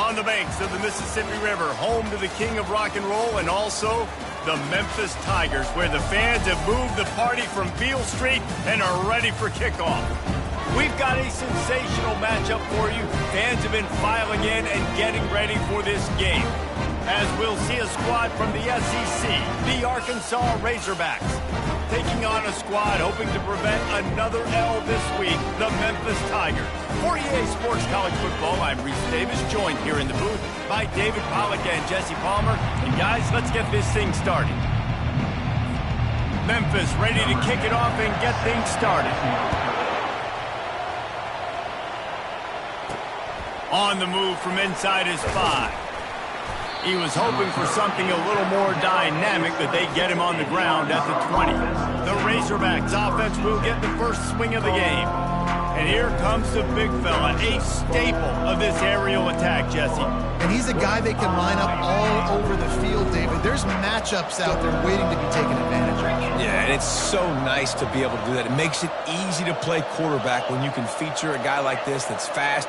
on the banks of the Mississippi River, home to the king of rock and roll and also the Memphis Tigers, where the fans have moved the party from Beale Street and are ready for kickoff. We've got a sensational matchup for you. Fans have been filing in and getting ready for this game, as we'll see a squad from the SEC, the Arkansas Razorbacks, taking on a squad hoping to prevent another L this week, the Memphis Tigers. For EA Sports College Football, I'm Reese Davis, joined here in the booth by David Pollack and Jesse Palmer. And guys, let's get this thing started. Memphis ready to kick it off and get things started. On the move from inside his 5. He was hoping for something a little more dynamic, that they'd get him on the ground at the 20. The Razorbacks offense will get the first swing of the game. And here comes the big fella, a staple of this aerial attack, Jesse. And he's a guy they can line up all over the field, David. There's matchups out there waiting to be taken advantage of. Yeah, and it's so nice to be able to do that. It makes it easy to play quarterback when you can feature a guy like this that's fast.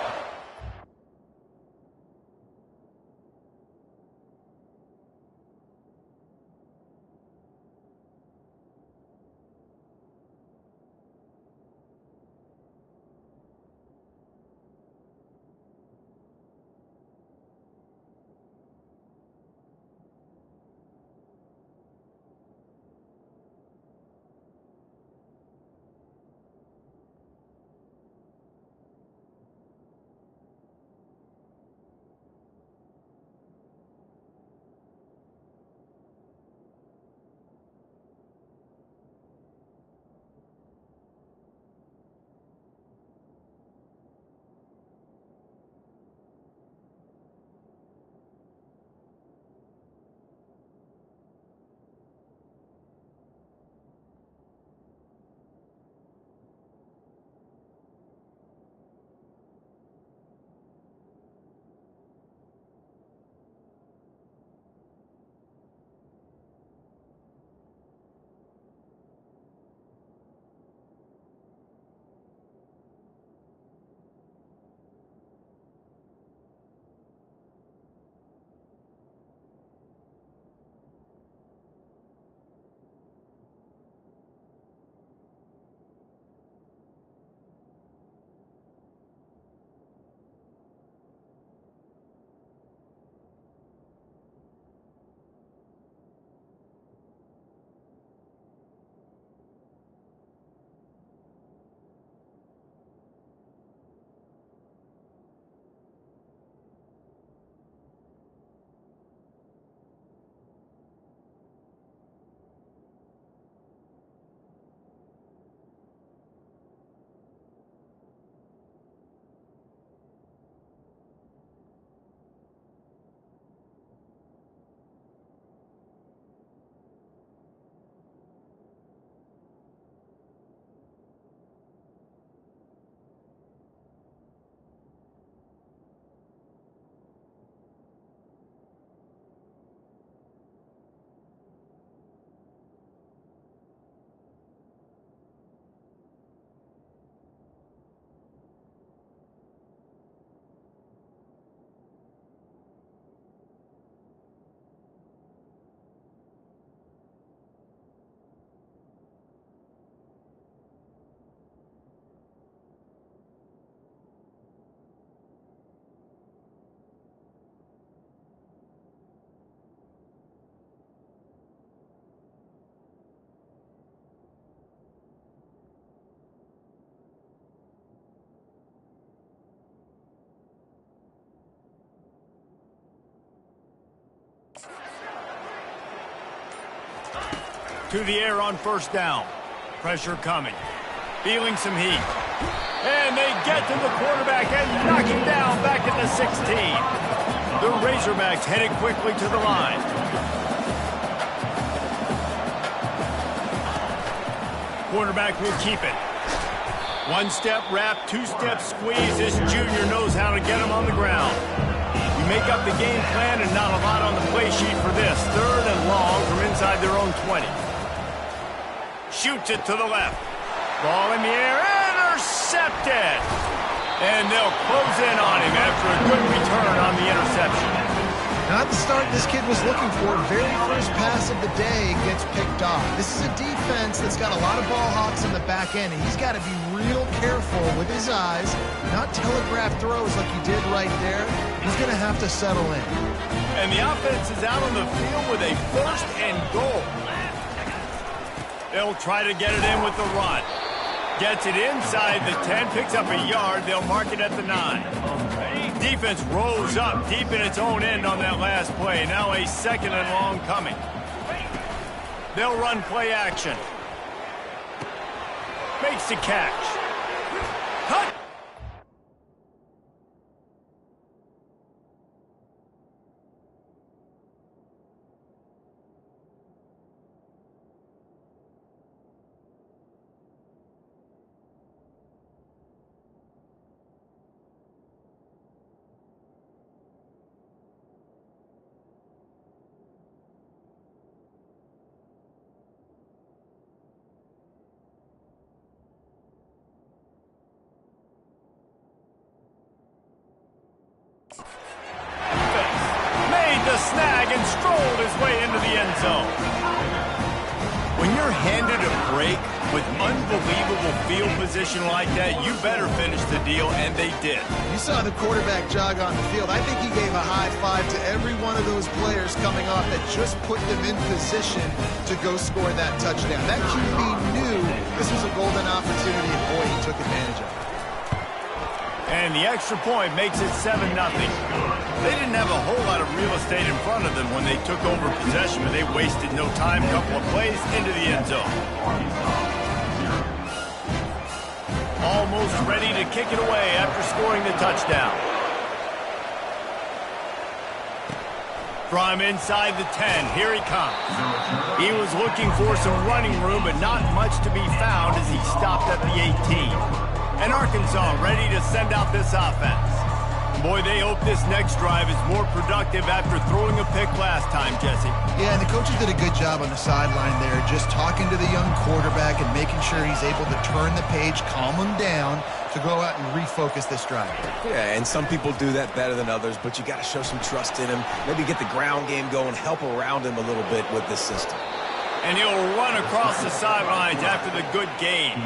To the air on first down. Pressure coming. Feeling some heat. And they get to the quarterback and knock him down back at the 16. The Razorbacks headed quickly to the line. Quarterback will keep it. One-step wrap, two-step squeeze. This junior knows how to get him on the ground. You make up the game plan and not a lot on the play sheet for this. 3rd and long from inside their own 20. Shoots it to the left. Ball in the air, intercepted. And they'll close in on him after a good return on the interception. Not the start this kid was looking for. Very first pass of the day gets picked off. This is a defense that's got a lot of ball hawks in the back end, and he's got to be real careful with his eyes, not telegraph throws like he did right there. He's going to have to settle in. And the offense is out on the field with a 1st and goal. They'll try to get it in with the run. Gets it inside the 10, picks up a yard. They'll mark it at the 9. Defense rose up deep in its own end on that last play. Now a 2nd and long coming. They'll run play action. Makes the catch. Cut. Made the snag and strolled his way into the end zone. When you're handed a break with unbelievable field position like that, you better finish the deal, and they did. You saw the quarterback jog on the field. I think he gave a high five to every one of those players coming off that just put them in position to go score that touchdown. That QB knew this was a golden opportunity, and boy, he took advantage of it. And the extra point makes it 7-0. They didn't have a whole lot of real estate in front of them when they took over possession, but they wasted no time. Couple of plays into the end zone. Almost ready to kick it away after scoring the touchdown. From inside the 10, here he comes. He was looking for some running room, but not much to be found as he stopped at the 18. And Arkansas ready to send out this offense. Boy, they hope this next drive is more productive after throwing a pick last time, Jesse. Yeah, and the coaches did a good job on the sideline there, just talking to the young quarterback and making sure he's able to turn the page, calm him down to go out and refocus this drive. Yeah, and some people do that better than others, but you got to show some trust in him. Maybe get the ground game going, help around him a little bit with this system. And he'll run across the sidelines after the good gain.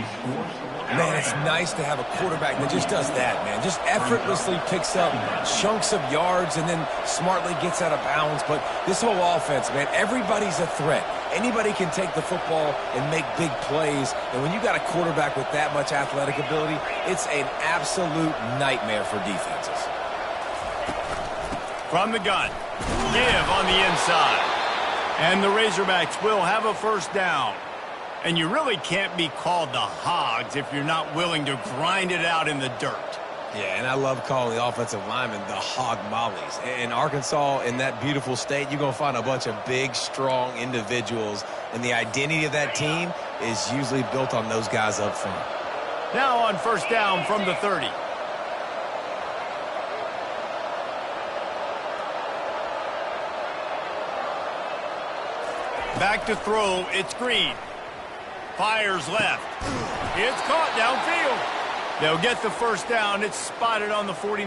Man, it's nice to have a quarterback that just does that, man. Just effortlessly picks up chunks of yards and then smartly gets out of bounds. But this whole offense, man, everybody's a threat. Anybody can take the football and make big plays. And when you got a quarterback with that much athletic ability, it's an absolute nightmare for defenses. From the gun, give on the inside. And the Razorbacks will have a 1st down. And you really can't be called the Hogs if you're not willing to grind it out in the dirt. Yeah, and I love calling the offensive linemen the hog mollies. In Arkansas, in that beautiful state, you're going to find a bunch of big, strong individuals. And the identity of that team is usually built on those guys up front. Now on 1st down from the 30. Back to throw, it's Green. Fires left. It's caught downfield. They'll get the 1st down. It's spotted on the 49.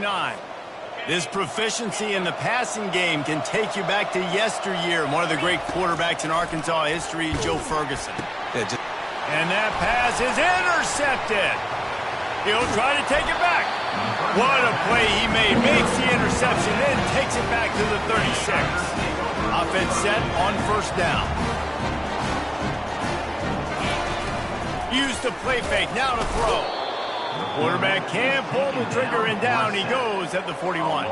This proficiency in the passing game can take you back to yesteryear. One of the great quarterbacks in Arkansas history, Joe Ferguson. And that pass is intercepted. He'll try to take it back. What a play he made. Makes the interception, then takes it back to the 36. Offense set on 1st down. Use the play fake, now to throw. The quarterback can't pull the trigger, and down he goes at the 41.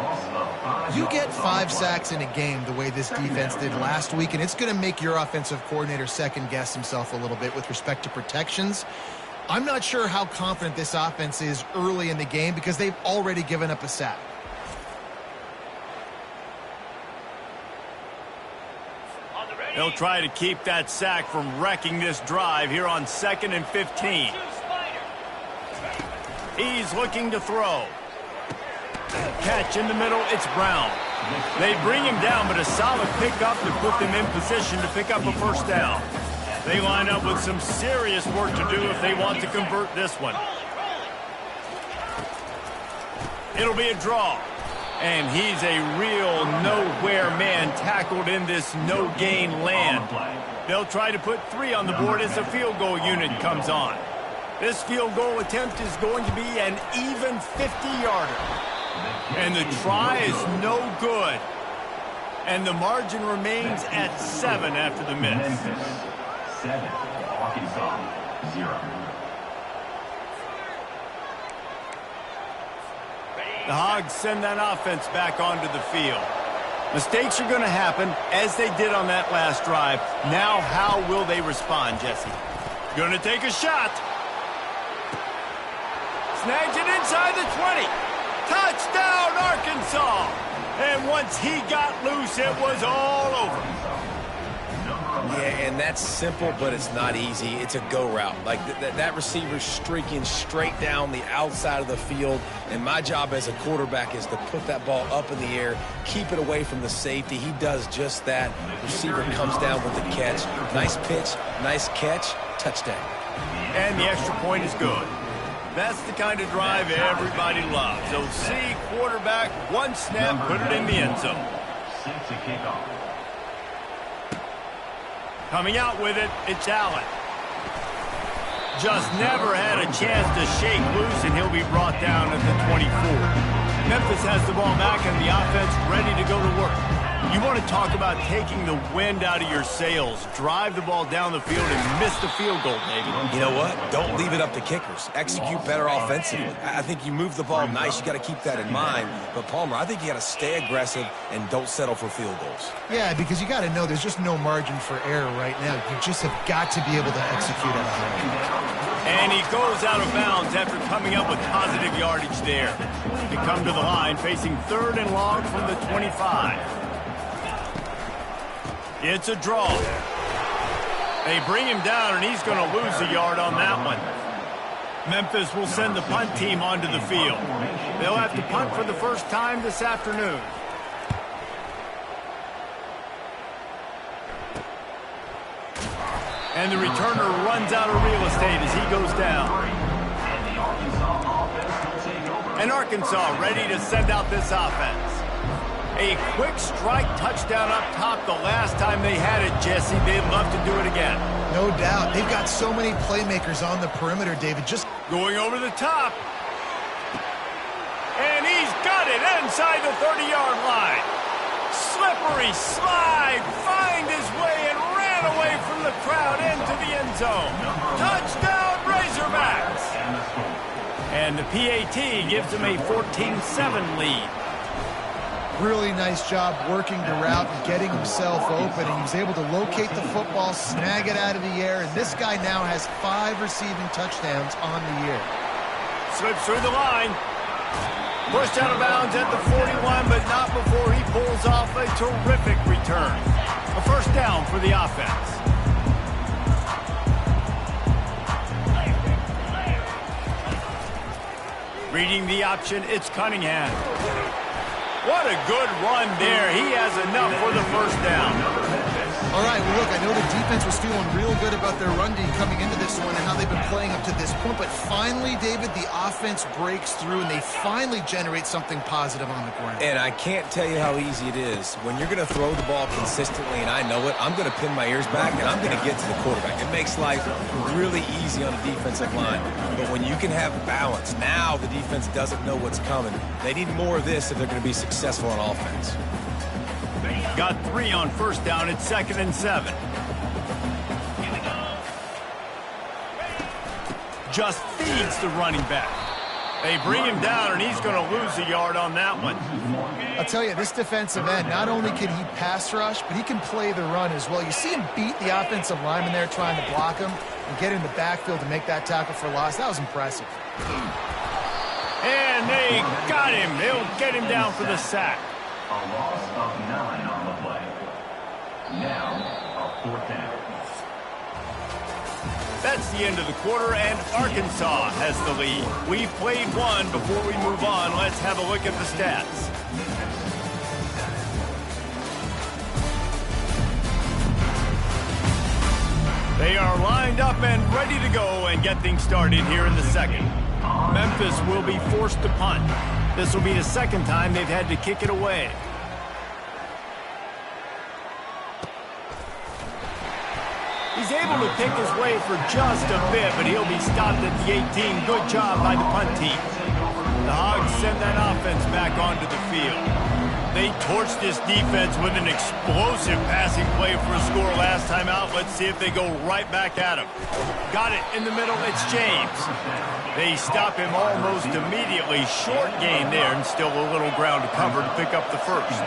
You get 5 sacks in a game the way this defense did last week, and it's going to make your offensive coordinator second-guess himself a little bit with respect to protections. I'm not sure how confident this offense is early in the game because they've already given up a sack. They'll try to keep that sack from wrecking this drive here on 2nd and 15. He's looking to throw. Catch in the middle, it's Brown. They bring him down, but a solid pickup to put them in position to pick up a 1st down. They line up with some serious work to do if they want to convert this one. It'll be a draw. And he's a real nowhere man tackled in this no-gain land. They'll try to put 3 on the board as the field goal unit comes on. This field goal attempt is going to be an even 50-yarder. And the try is no good. And the margin remains at 7 after the miss. Memphis 7, Arkansas 0. The Hogs send that offense back onto the field. Mistakes are going to happen, as they did on that last drive. Now, how will they respond, Jesse? Going to take a shot. Snags it inside the 20. Touchdown, Arkansas! And once he got loose, it was all over. Yeah, and that's simple, but it's not easy. It's a go route. Like that receiver's streaking straight down the outside of the field, and my job as a quarterback is to put that ball up in the air, keep it away from the safety. He does just that. Receiver comes down with the catch. Nice pitch, nice catch, touchdown. And the extra point is good. That's the kind of drive everybody loves. So see quarterback, one snap, put it in the end zone. Set to kickoff. Coming out with it, it's Allen. Just never had a chance to shake loose, and he'll be brought down at the 24. Memphis has the ball back and the offense ready to go to work. You want to talk about taking the wind out of your sails. Drive the ball down the field and miss the field goal, David. You know what? Don't leave it up to kickers. Execute better offensively. I think you move the ball nice. You got to keep that in mind. But, Palmer, I think you got to stay aggressive and don't settle for field goals. Yeah, because you got to know there's just no margin for error right now. You just have got to be able to execute at a high level. And he goes out of bounds after coming up with positive yardage there. They come to the line facing 3rd and long from the 25. It's a draw. They bring him down, and he's going to lose a yard on that one. Memphis will send the punt team onto the field. They'll have to punt for the first time this afternoon. And the returner runs out of real estate as he goes down. And Arkansas ready to send out this offense. A quick strike touchdown up top the last time they had it, Jesse. They'd love to do it again. No doubt. They've got so many playmakers on the perimeter, David. Just going over the top. And he's got it inside the 30-yard line. Slippery slide, find his way and ran away from the crowd into the end zone. Touchdown, Razorbacks. And the PAT gives them a 14-7 lead. really nice job working the route and getting himself open. And he was able to locate the football, snag it out of the air, and this guy now has 5 receiving touchdowns on the year. Slips through the line. Pushed out of bounds at the 41, but not before he pulls off a terrific return. A first down for the offense. Reading the option, it's Cunningham. What a good run there. He has enough for the first down. All right, well, look, I know the defense was feeling real good about their run D coming into this one and how they've been playing up to this point, but finally, David, the offense breaks through and they finally generate something positive on the ground. And I can't tell you how easy it is. When you're going to throw the ball consistently, and I know it, I'm going to pin my ears back and I'm going to get to the quarterback. It makes life really easy on the defensive line. But when you can have balance, now the defense doesn't know what's coming. They need more of this if they're going to be successful on offense. Got 3 on first down. It's 2nd and 7. Just feeds the running back. They bring him down, and he's going to lose a yard on that one. I'll tell you, this defensive end, not only can he pass rush, but he can play the run as well. You see him beat the offensive lineman there trying to block him and get in the backfield to make that tackle for loss. That was impressive. And they got him. They'll get him down for the sack. A loss of 9 on the play. Now, a 4th down. That's the end of the quarter, and Arkansas has the lead. We've played one. Before we move on, let's have a look at the stats. They are lined up and ready to go and get things started here in the second. Memphis will be forced to punt. This will be the second time they've had to kick it away. He's able to pick his way for just a bit, but he'll be stopped at the 18. Good job by the punt team. The Hogs send that offense back onto the field. They torched this defense with an explosive passing play for a score last time out. Let's see if they go right back at him. Got it in the middle. It's James. They stop him almost immediately. Short gain there, and still a little ground to cover to pick up the first.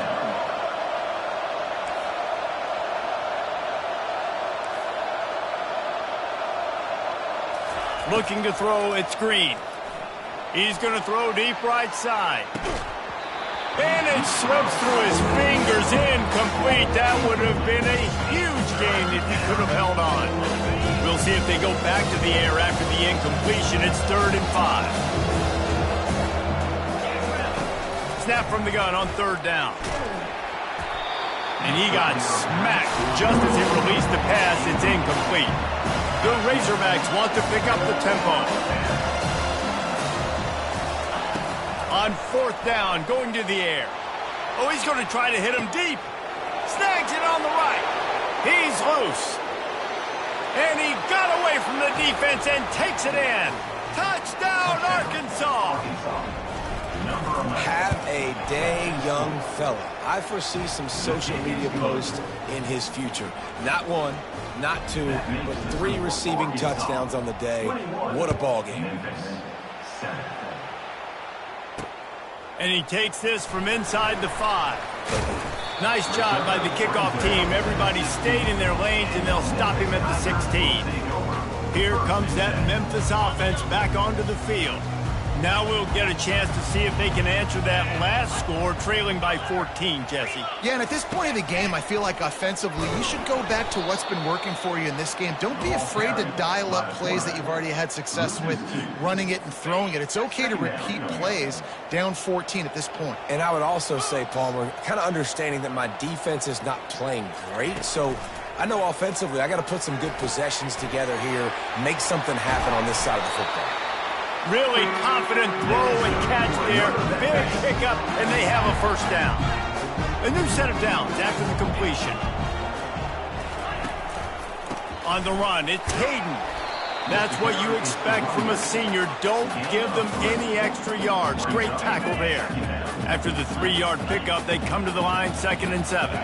Looking to throw, it's Green. He's going to throw deep right side. And it slips through his fingers, incomplete. That would have been a huge gain if he could have held on. We'll see if they go back to the air after the incompletion. It's 3rd and 5. Snap from the gun on 3rd down. And he got smacked just as he released the pass. It's incomplete. The Razorbacks want to pick up the tempo. On 4th down, going to the air. Oh, he's going to try to hit him deep. Snags it on the right. He's loose. And he got away from the defense and takes it in. Touchdown, Arkansas. Have a day, young fella. I foresee some social media posts in his future. Not 1, not 2, but 3 receiving touchdowns on the day. What a ball game. And he takes this from inside the 5. Nice job by the kickoff team. Everybody stayed in their lanes, and they'll stop him at the 16. Here comes that Memphis offense back onto the field. Now we'll get a chance to see if they can answer that last score, trailing by 14, Jesse. Yeah, and at this point of the game, I feel like offensively, you should go back to what's been working for you in this game. Don't be afraid to dial up plays that you've already had success with, running it and throwing it. It's okay to repeat plays down 14 at this point. And I would also say, Palmer, kind of understanding that my defense is not playing great, so I know offensively I got to put some good possessions together here, make something happen on this side of the football. Really confident throw and catch there. Big pickup, and they have a 1st down. A new set of downs after the completion. On the run, it's Hayden. That's what you expect from a senior. Don't give them any extra yards. Great tackle there. After the 3-yard pickup, they come to the line, 2nd and 7.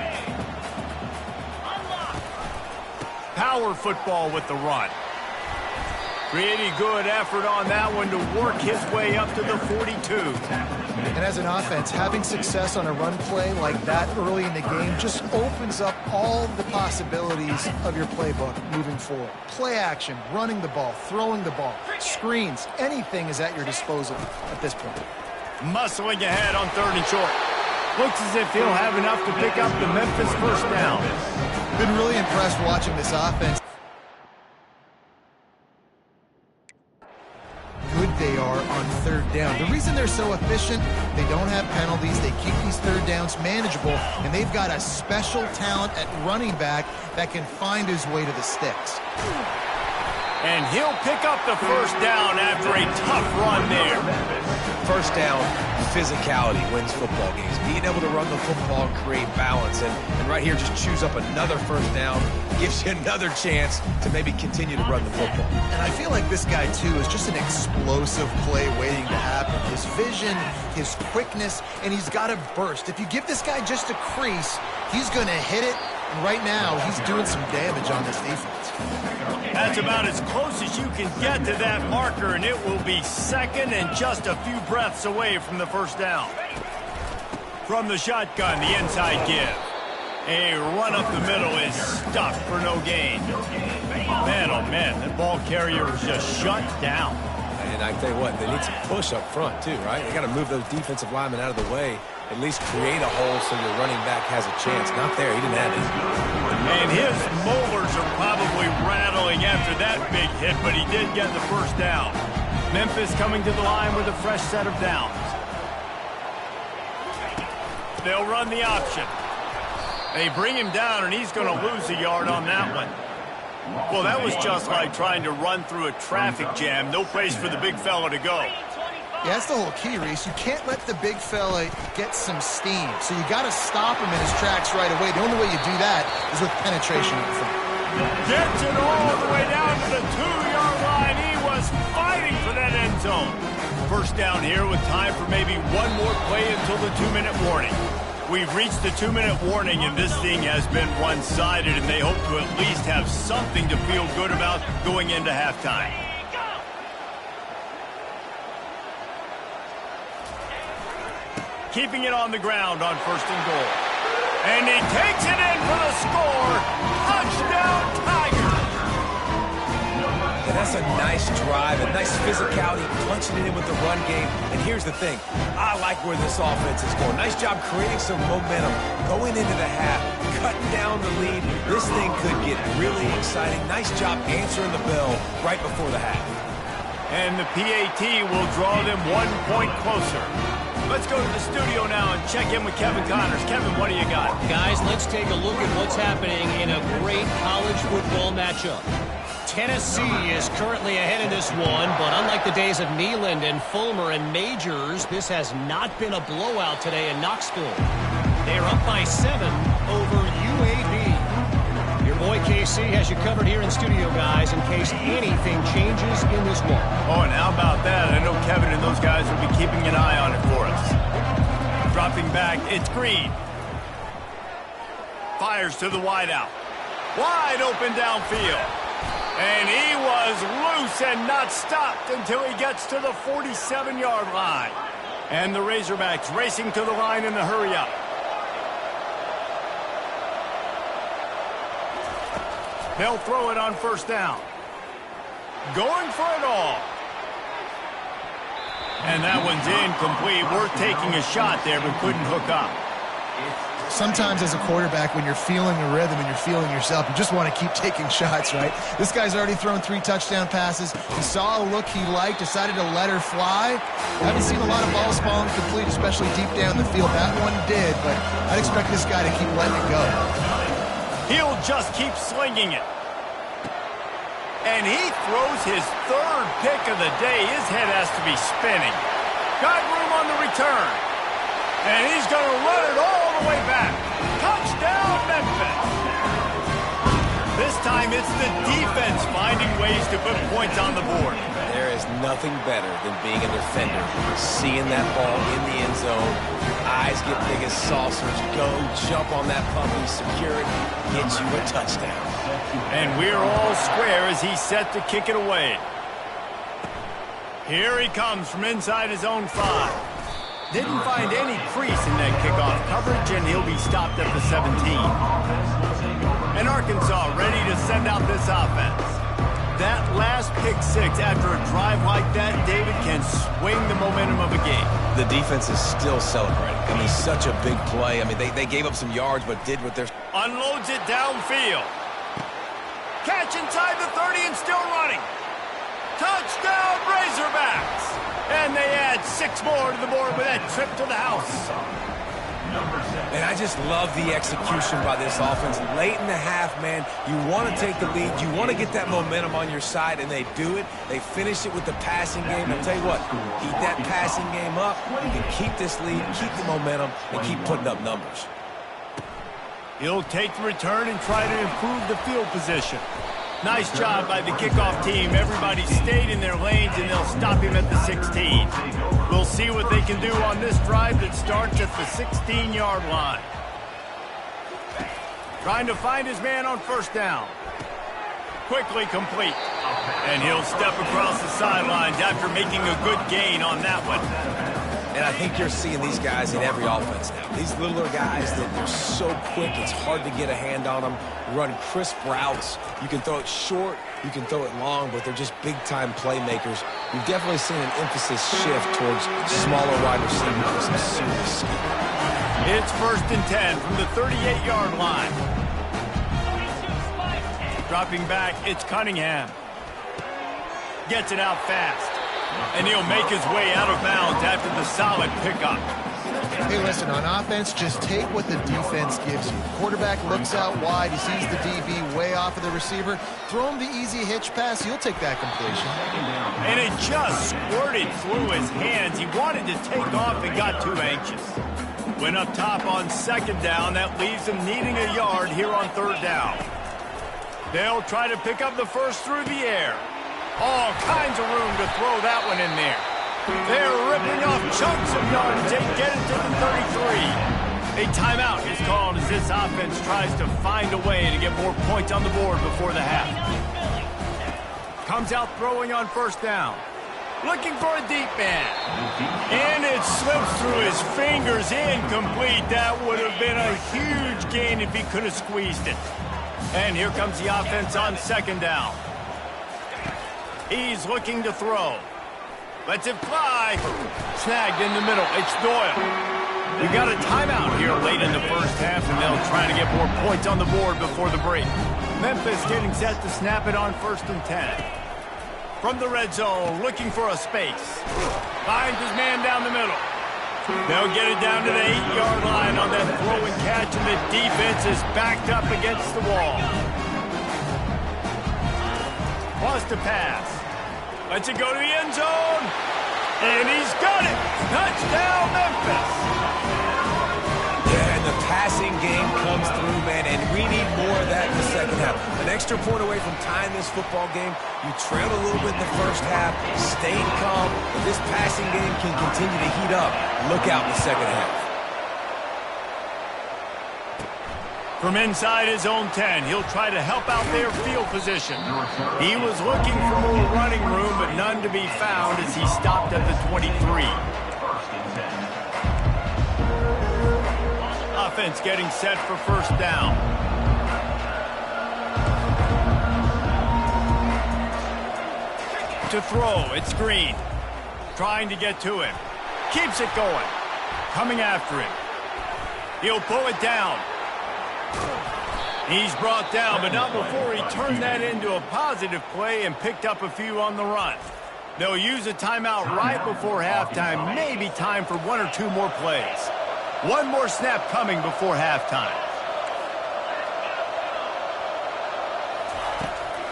Power football with the run. Pretty good effort on that one to work his way up to the 42. And as an offense, having success on a run play like that early in the game just opens up all the possibilities of your playbook moving forward. Play action, running the ball, throwing the ball, screens, anything is at your disposal at this point. Muscling ahead on 3rd and short. Looks as if he'll have enough to pick up the Memphis 1st down. Been really impressed watching this offense. Good they are on 3rd down. The reason they're so efficient, they don't have penalties, they keep these 3rd downs manageable, and they've got a special talent at running back that can find his way to the sticks. And he'll pick up the 1st down after a tough run there. 1st down, physicality wins football games. Being able to run the football and create balance. And right here, just choose up another 1st down. Gives you another chance to maybe continue to run the football. And I feel like this guy, too, is just an explosive play waiting to happen. His vision, his quickness, and he's got a burst. If you give this guy just a crease, he's going to hit it. And right now, he's doing some damage on this defense. That's about as close as you can get to that marker, and it will be 2nd and just a few breaths away from the 1st down. From the shotgun, the inside give. A run up the middle is stuffed for no gain. Man, oh man, that ball carrier was just shut down. And I tell you what, they need some push up front too, right? They got to move those defensive linemen out of the way, at least create a hole so your running back has a chance. Not there, he didn't have it. And his molars are probably rattling after that big hit, but he did get the 1st down. Memphis coming to the line with a fresh set of downs. They'll run the option. They bring him down, and he's going to lose a yard on that one. Well, that was just like trying to run through a traffic jam. No place for the big fella to go. Yeah, that's the whole key, Reese. You can't let the big fella get some steam. So you got to stop him in his tracks right away. The only way you do that is with penetration in front. Gets it all the way down to the 2-yard line. He was fighting for that end zone. First down here with time for maybe one more play until the 2-minute warning. We've reached the 2-minute warning, and this thing has been one-sided, and they hope to at least have something to feel good about going into halftime. Keeping it on the ground on 1st and goal. And he takes it in for the score. Touchdown, Tigers! And that's a nice drive, a nice physicality, punching it in with the run game. And here's the thing. I like where this offense is going. Nice job creating some momentum, going into the half, cutting down the lead. This thing could get really exciting. Nice job answering the bell right before the half. And the PAT will draw them 1 point closer. Let's go to the studio now and check in with Kevin Connors. Kevin, what do you got? Guys, let's take a look at what's happening in a great college football matchup. Tennessee is currently ahead in this one, but unlike the days of Neyland and Fulmer and Majors, this has not been a blowout today in Knoxville. They are up by 7 over UAB. Your boy KC has you covered here in studio, guys, in case anything changes in this one. Oh, and how about that? I know Kevin and those guys will be keeping an eye on it for us. Dropping back, it's Green. Fires to the wideout. Wide open downfield. And he was loose and not stopped until he gets to the 47-yard line. And the Razorbacks racing to the line in the hurry-up. They'll throw it on 1st down. Going for it all. And that one's incomplete. Worth taking a shot there, but couldn't hook up. Sometimes as a quarterback, when you're feeling the rhythm and you're feeling yourself, you just want to keep taking shots, right? This guy's already thrown 3 touchdown passes. He saw a look he liked, decided to let her fly. I haven't seen a lot of balls falling complete, especially deep down the field. That one did, but I'd expect this guy to keep letting it go. He'll just keep slinging it. And he throws his 3rd pick of the day. His head has to be spinning. Got room on the return. And he's going to run it all the way back. Touchdown, Memphis. This time it's the defense finding ways to put points on the board. There is nothing better than being a defender. Seeing that ball in the end zone, eyes get big as saucers, go jump on that puppy, secure it, get you a touchdown. And we're all square as he's set to kick it away. Here he comes from inside his own 5. Didn't find any crease in that kickoff coverage, and he'll be stopped at the 17. And Arkansas ready to send out this offense. That last pick 6 after a drive like that, David, can swing the momentum of a game. The defense is still celebrating. I mean, such a big play. I mean, they gave up some yards, but did what they're... Unloads it downfield. Catch inside the 30 and still running. Touchdown, Razorbacks! And they add 6 more to the board with that trip to the house. And I just love the execution by this offense. Late in the half, man, you want to take the lead. You want to get that momentum on your side, and they do it. They finish it with the passing game. I'll tell you what, keep that passing game up. You can keep this lead, keep the momentum, and keep putting up numbers. He'll take the return and try to improve the field position. Nice job by the kickoff team. Everybody stayed in their lanes, and they'll stop him at the 16. We'll see what they can do on this drive that starts at the 16-yard line. Trying to find his man on 1st down. Quickly complete. And he'll step across the sidelines after making a good gain on that one. And I think you're seeing these guys in every offense now. These littler guys that they're so quick, it's hard to get a hand on them. Run crisp routes. You can throw it short, you can throw it long, but they're just big-time playmakers. We've definitely seen an emphasis shift towards smaller wide receivers with some serious skill. It's 1st and 10 from the 38-yard line. Dropping back, it's Cunningham. Gets it out fast. And he'll make his way out of bounds after the solid pickup. Hey, listen, on offense, just take what the defense gives you. Quarterback looks out wide. He sees the DB way off of the receiver. Throw him the easy hitch pass. You'll take that completion. And it just squirted through his hands. He wanted to take off and got too anxious. Went up top on second down. That leaves him needing a yard here on third down. They'll try to pick up the first through the air. All kinds of room to throw that one in there. They're ripping off chunks of yards. They get it to the 33. A timeout is called as this offense tries to find a way to get more points on the board before the half. Comes out throwing on first down. Looking for a deep man. And it slips through his fingers. Incomplete. That would have been a huge gain if he could have squeezed it. And here comes the offense on second down. He's looking to throw. Lets it fly. Snagged in the middle. It's Doyle. We got a timeout here late in the first half, and they'll try to get more points on the board before the break. Memphis getting set to snap it on 1st and 10. From the red zone, looking for a space. Finds his man down the middle. They'll get it down to the 8-yard line on that throw and catch, and the defense is backed up against the wall. Wants to pass. Lets it go to the end zone. And he's got it. Touchdown, Memphis. Yeah, and the passing game comes through, man, and we need more of that in the second half. An extra point away from tying this football game. You trailed a little bit in the first half, stayed calm, but this passing game can continue to heat up. Look out in the second half. From inside his own 10, he'll try to help out their field position. He was looking for more running room, but none to be found as he stopped at the 23. Offense getting set for first down. To throw, it's Green. Trying to get to him. Keeps it going. Coming after him. He'll pull it down. He's brought down, but not before he turned that into a positive play and picked up a few on the run. They'll use a timeout right before halftime. Maybe time for 1 or 2 more plays. One more snap coming before halftime.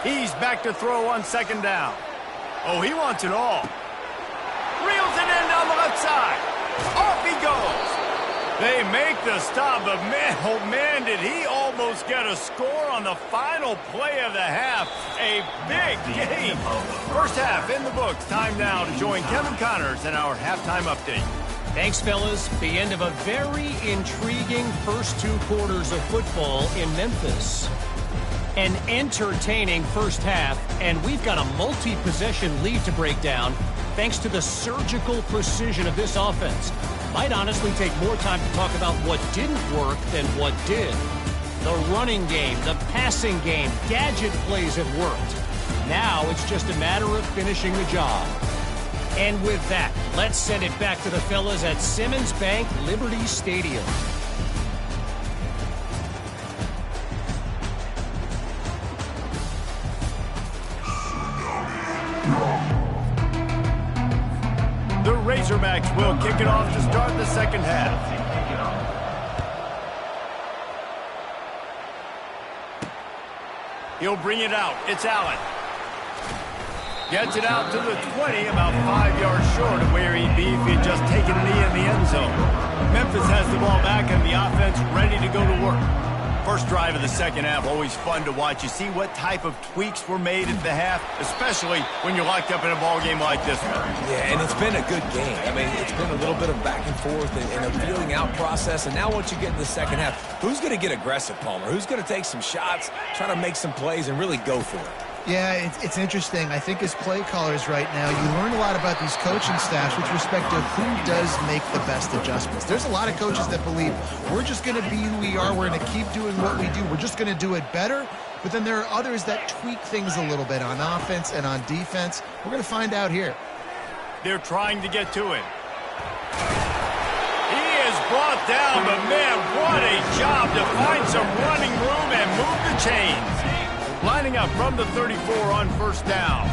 He's back to throw on second down. Oh, he wants it all. Reels it in down the left side. Off he goes. They make the stop, but man, oh man, did he almost get a score on the final play of the half. A big game. First half in the books. Time now to join Kevin Connors in our halftime update. Thanks, fellas. The end of a very intriguing first 2 quarters of football in Memphis. An entertaining first half, and we've got a multi-possession lead to break down thanks to the surgical precision of this offense. Might honestly take more time to talk about what didn't work than what did. The running game, the passing game, gadget plays have worked. Now it's just a matter of finishing the job. And with that, let's send it back to the fellas at Simmons Bank Liberty Stadium. The Razorbacks will kick it off to start the second half. He'll bring it out. It's Allen. Gets it out to the 20, about 5 yards short of where he'd be if he had just taken a knee in the end zone. Memphis has the ball back and the offense ready to go to work. First drive of the second half, always fun to watch. You see what type of tweaks were made at the half, especially when you're locked up in a ball game like this one. Yeah, and it's been a good game. I mean, it's been a little bit of back and forth and a feeling out process. And now once you get in the second half, who's going to get aggressive, Palmer? Who's going to take some shots, try to make some plays, and really go for it? Yeah, it's interesting. I think as play callers right now, you learn a lot about these coaching staffs with respect to who does make the best adjustments. There's a lot of coaches that believe we're just going to be who we are. We're going to keep doing what we do. We're just going to do it better. But then there are others that tweak things a little bit on offense and on defense. We're going to find out here. They're trying to get to him. He is brought down, but man, what a job to find some running room and move the chains. Lining up from the 34 on first down.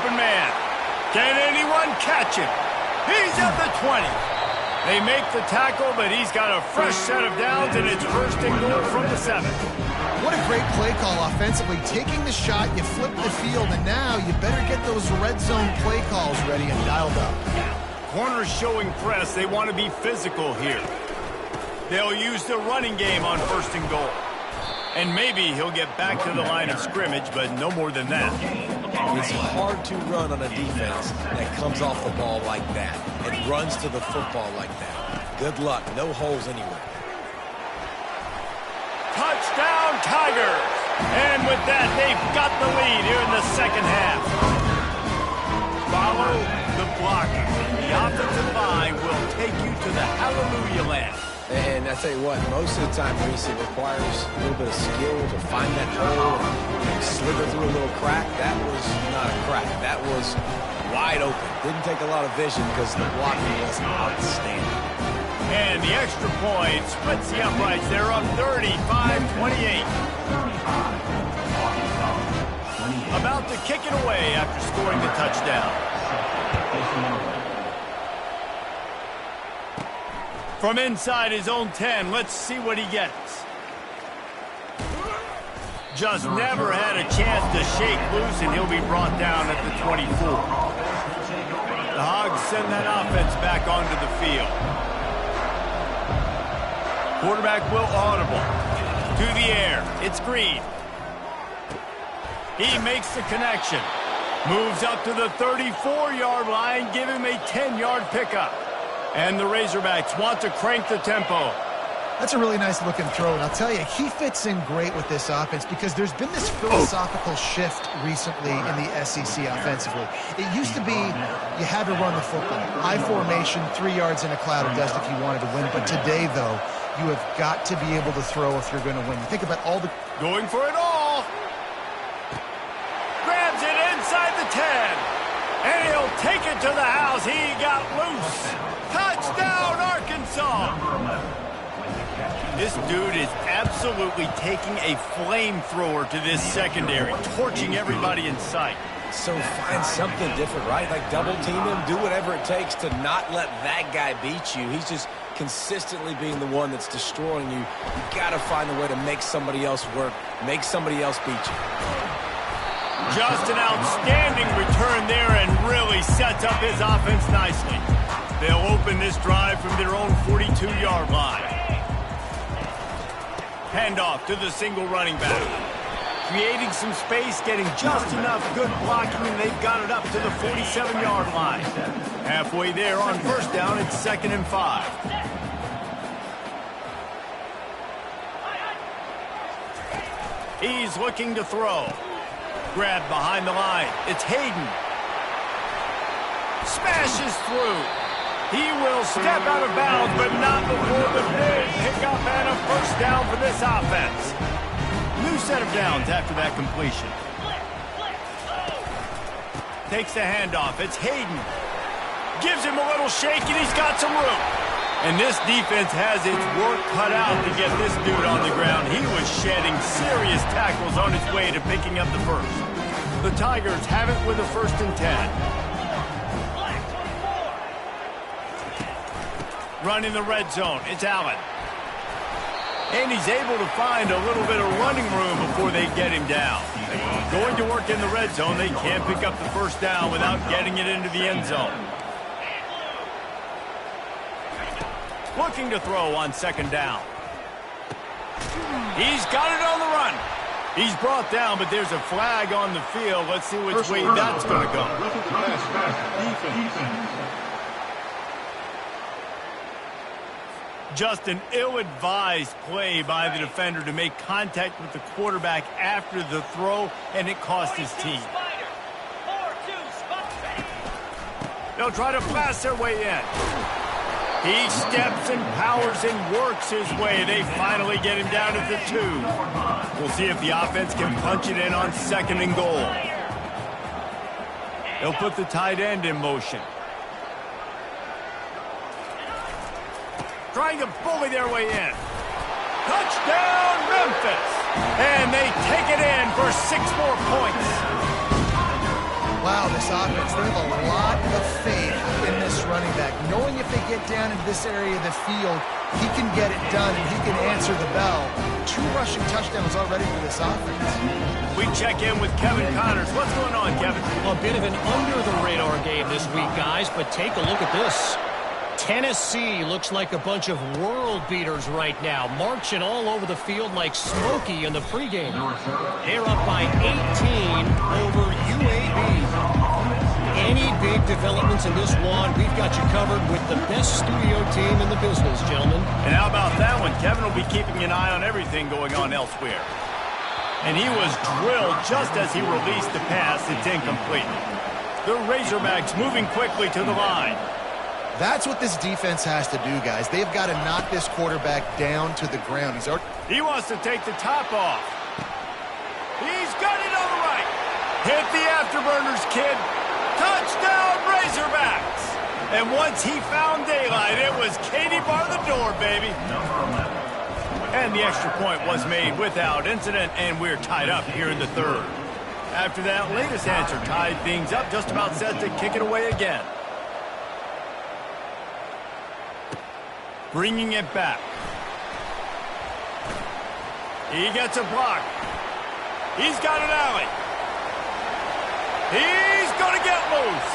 open man. Can anyone catch him? He's at the 20. They make the tackle, but he's got a fresh set of downs, and it's first and goal from the 7. What a great play call offensively. Taking the shot, you flip the field, and now you better get those red zone play calls ready and dialed up. Corners showing press. They want to be physical here. They'll use the running game on first and goal. And maybe he'll get back to the line of scrimmage, but no more than that. It's hard to run on a defense that comes off the ball like that and runs to the football like that. Good luck. No holes anywhere. Touchdown, Tigers! And with that, they've got the lead here in the second half. Follow the blocking. The offensive line will take you to the hallelujah land. And I tell you what, most of the time, Reese, it requires a little bit of skill to find that hole and slither through a little crack. That was not a crack. That was wide open. Didn't take a lot of vision because the blocking was outstanding. And the extra point splits the uprights. They're up 35-28. About to kick it away after scoring the touchdown. From inside his own 10, let's see what he gets. Just never had a chance to shake loose, and he'll be brought down at the 24. The Hogs send that offense back onto the field. Quarterback will audible. To the air. It's Green. He makes the connection. Moves up to the 34-yard line. Give him a 10-yard pickup. And the Razorbacks want to crank the tempo. That's a really nice looking throw, and I'll tell you, he fits in great with this offense because there's been this philosophical shift recently in the SEC offensively. It used to be you had to run the football. High formation, 3 yards in a cloud of dust if you wanted to win. But today, though, you have got to be able to throw if you're going to win. You think about all the... Going for it all. Grabs it inside the 10. And he'll take it to the house. He got loose. Touchdown, Arkansas. This dude is absolutely taking a flamethrower to this secondary, torching everybody in sight. So find something different, right? Like double team him, do whatever it takes to not let that guy beat you. He's just consistently being the one that's destroying you. You got to find a way to make somebody else work, make somebody else beat you. Just an outstanding return there and really sets up his offense nicely. They'll open this drive from their own 42-yard line. Handoff to the single running back. Creating some space, getting just enough good blocking, and they've got it up to the 47-yard line. Halfway there on first down, it's 2nd and 5. He's looking to throw. Grabbed behind the line. It's Hayden. Smashes through. He will step out of bounds, but not before the big pickup and a first down for this offense. New set of downs after that completion. Takes the handoff. It's Hayden. Gives him a little shake, and he's got some room. And this defense has its work cut out to get this dude on the ground. He was shedding serious tackles on his way to picking up the first. The Tigers have it with a 1st and 10. Running the red zone. It's Allen. And he's able to find a little bit of running room before they get him down. Going to work in the red zone. They can't pick up the first down without getting it into the end zone. Looking to throw on 2nd down. He's got it on the run. He's brought down, but there's a flag on the field. Let's see which way that's going to go. Just an ill-advised play by the defender to make contact with the quarterback after the throw, and it cost his team. They'll try to blast their way in. He steps and powers and works his way. They finally get him down at the 2. We'll see if the offense can punch it in on 2nd and goal. They'll put the tight end in motion. Trying to bully their way in. Touchdown, Memphis! And they take it in for 6 more points. Wow, this offense, they have a lot of faith in this running back. Knowing if they get down into this area of the field, he can get it done and he can answer the bell. 2 rushing touchdowns already for this offense. We check in with Kevin Connors. What's going on, Kevin? A bit of an under-the-radar game this week, guys, but take a look at this. Tennessee looks like a bunch of world beaters right now, marching all over the field like Smokey in the pregame. They're up by 18 over UAB. Any big developments in this one, we've got you covered with the best studio team in the business, gentlemen. And how about that one? Kevin will be keeping an eye on everything going on elsewhere. And he was drilled just as he released the pass. It's incomplete. The Razorbacks moving quickly to the line. That's what this defense has to do, guys. They've got to knock this quarterback down to the ground. He wants to take the top off. He's got it on the right. Hit the afterburners, kid. Touchdown, Razorbacks. And once he found daylight, it was Katie bar the door, baby. And the extra point was made without incident, and we're tied up here in the third. After that latest answer tied things up, just about set to kick it away again. Bringing it back. He gets a block. He's got an alley. He's going to get loose.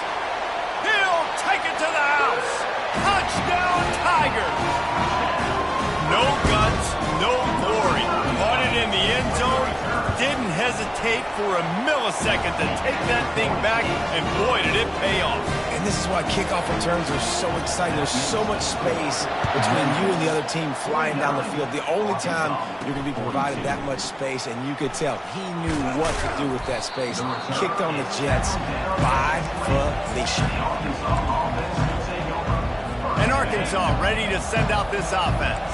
He'll take it to the house. Touchdown, Tigers. No guts, no glory. Caught it in the end zone. Didn't hesitate for a millisecond to take that thing back, and boy, did it pay off. And this is why kickoff returns are so exciting. There's so much space between you and the other team flying down the field. The only time you're going to be provided that much space, and you could tell he knew what to do with that space. Kicked on the Jets by Felicia. And Arkansas ready to send out this offense.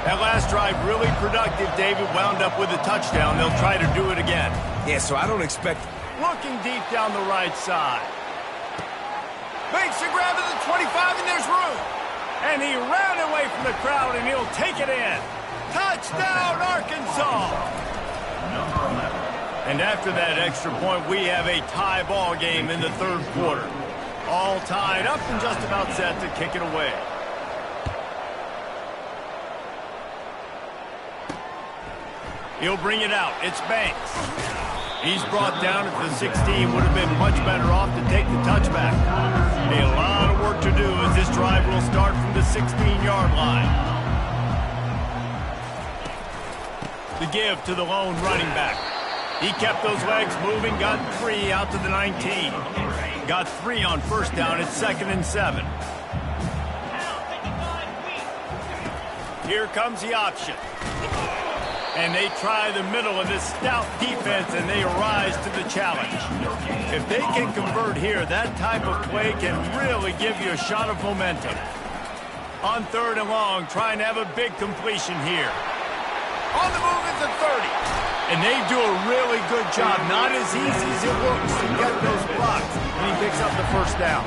That last drive really productive. David wound up with a touchdown. They'll try to do it again. Yeah, so I don't expect... Looking deep down the right side. Makes a grab at the 25, and there's room. And he ran away from the crowd, and he'll take it in. Touchdown, Arkansas! And after that extra point, we have a tie ball game in the third quarter. All tied up and just about set to kick it away. He'll bring it out. It's Banks. He's brought down at the 16. Would have been much better off to take the touchback. A lot of work to do as this drive will start from the 16-yard line. The give to the lone running back. He kept those legs moving, got 3 out to the 19. Got 3 on first down. It's 2nd and 7. Here comes the option. And they try the middle of this stout defense, and they rise to the challenge. If they can convert here, that type of play can really give you a shot of momentum. On 3rd and long, trying to have a big completion here. On the move is the 30. And they do a really good job. Not as easy as it looks to get those blocks. And he picks up the first down.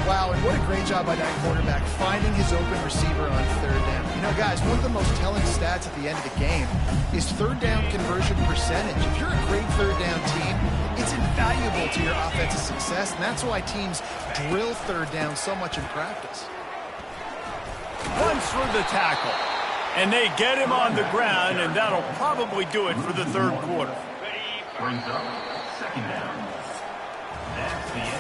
Wow, and what a great job by that quarterback, finding his open receiver on 3rd down. You know, guys, one of the most telling stats at the end of the game is 3rd down conversion percentage. If you're a great 3rd down team, it's invaluable to your offensive success, and that's why teams drill 3rd down so much in practice. Runs through the tackle, and they get him on the ground, and that'll probably do it for the third quarter. Brings up 2nd down.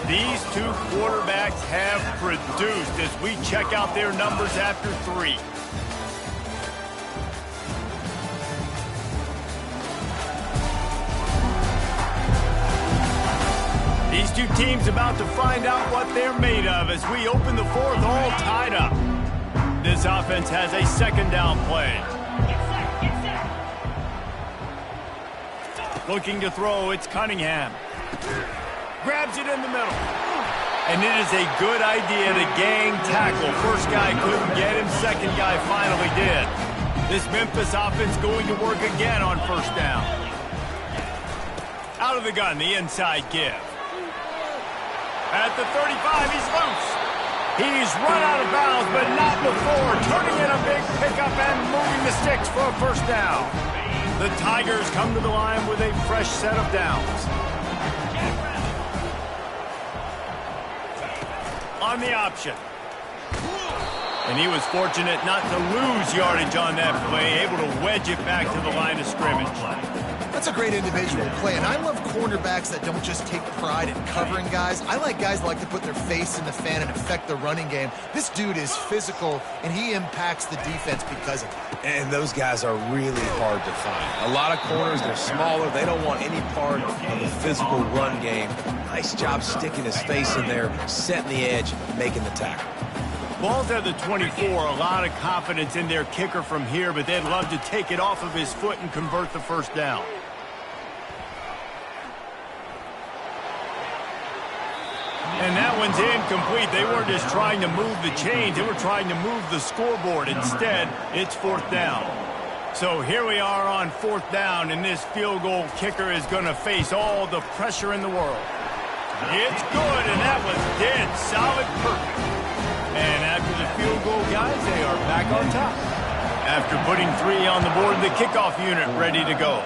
These 2 quarterbacks have produced as we check out their numbers after 3. These 2 teams about to find out what they're made of as we open the 4th, all tied up. This offense has a 2nd down play. Looking to throw, it's Cunningham. Grabs it in the middle. And it is a good idea to gang tackle. First guy couldn't get him. Second guy finally did. This Memphis offense going to work again on first down. Out of the gun, the inside give. At the 35, he's loose. He's run out of bounds, but not before. Turning in a big pickup and moving the sticks for a first down. The Tigers come to the line with a fresh set of downs. On the option. And he was fortunate not to lose yardage on that play, able to wedge it back to the line of scrimmage. That's a great individual play, and I love cornerbacks that don't just take pride in covering guys. I like guys that like to put their face in the fan and affect the running game. This dude is physical, and he impacts the defense because of it. And those guys are really hard to find. A lot of corners, they're smaller. They don't want any part of the physical run game. Nice job sticking his face in there, setting the edge, making the tackle. Ball's at the 24, a lot of confidence in their kicker from here, but they'd love to take it off of his foot and convert the first down. And that one's incomplete. They weren't just trying to move the chains, they were trying to move the scoreboard. Instead, it's fourth down. So here we are on fourth down, and this field goal kicker is going to face all the pressure in the world. It's good, and that was dead solid, perfect. And after the field goal, guys, they are back on top. After putting 3 on the board, the kickoff unit ready to go.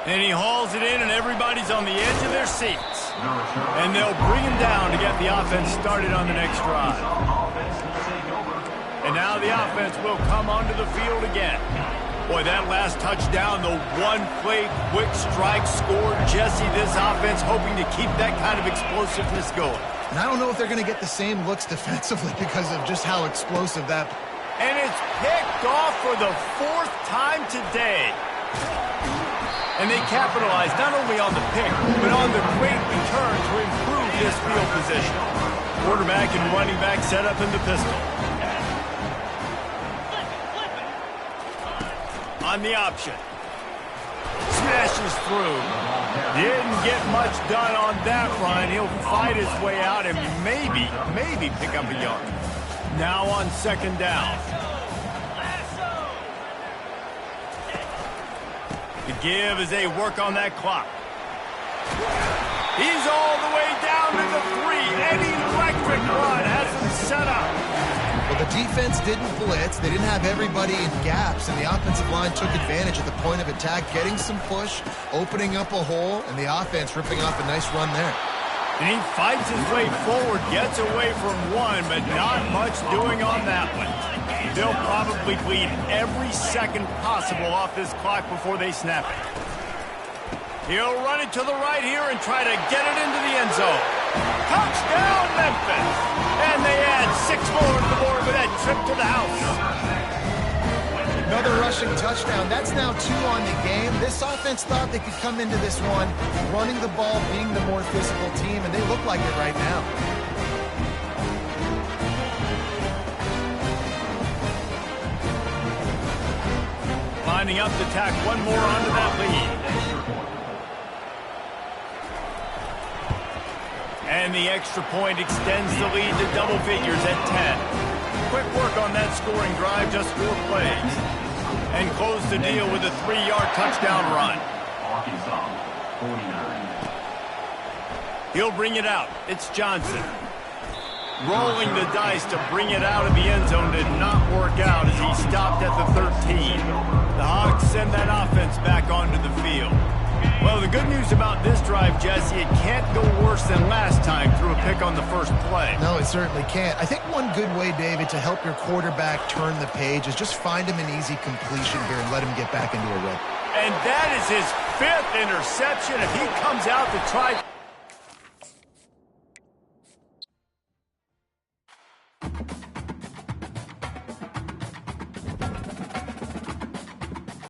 And he hauls it in, and everybody's on the edge of their seats. And they'll bring him down to get the offense started on the next drive. And now the offense will come onto the field again. Boy, that last touchdown, the one-play quick strike score. Jesse, this offense hoping to keep that kind of explosiveness going. And I don't know if they're going to get the same looks defensively because of just how explosive that... And it's picked off for the 4th time today. And they capitalize not only on the pick, but on the great return to improve this field position. Quarterback and running back set up in the pistol. On the option. Smashes through. Didn't get much done on that run. He'll fight his way out and maybe pick up a yard. Now on second down. The give as they work on that clock. He's all the way down to the 3. An electric run has him set up. Well, the defense didn't blitz. They didn't have everybody in gaps, and the offensive line took advantage at the point of attack, getting some push, opening up a hole, and the offense ripping off a nice run there. And he fights his way forward, gets away from one, but not much doing on that one. They'll probably bleed every second possible off this clock before they snap it. He'll run it to the right here and try to get it into the end zone. Touchdown, Memphis! And they add 6 more to the board with that trip to the house. Another rushing touchdown. That's now 2 on the game. This offense thought they could come into this one running the ball, being the more physical team, and they look like it right now. Lining up to tack one more onto that lead. And the extra point extends the lead to double figures at 10. Quick work on that scoring drive, just 4 plays. And close the deal with a 3-yard touchdown run. Arkansas, 49. He'll bring it out. It's Johnson. Rolling the dice to bring it out of the end zone did not work out as he stopped at the 13. The Hogs send that offense back onto the field. Well, the good news about this drive, Jesse, it can't go worse than last time through a pick on the first play. No, it certainly can't. I think one good way, David, to help your quarterback turn the page is just find him an easy completion here and let him get back into a rhythm. And that is his 5th interception. If he comes out to try...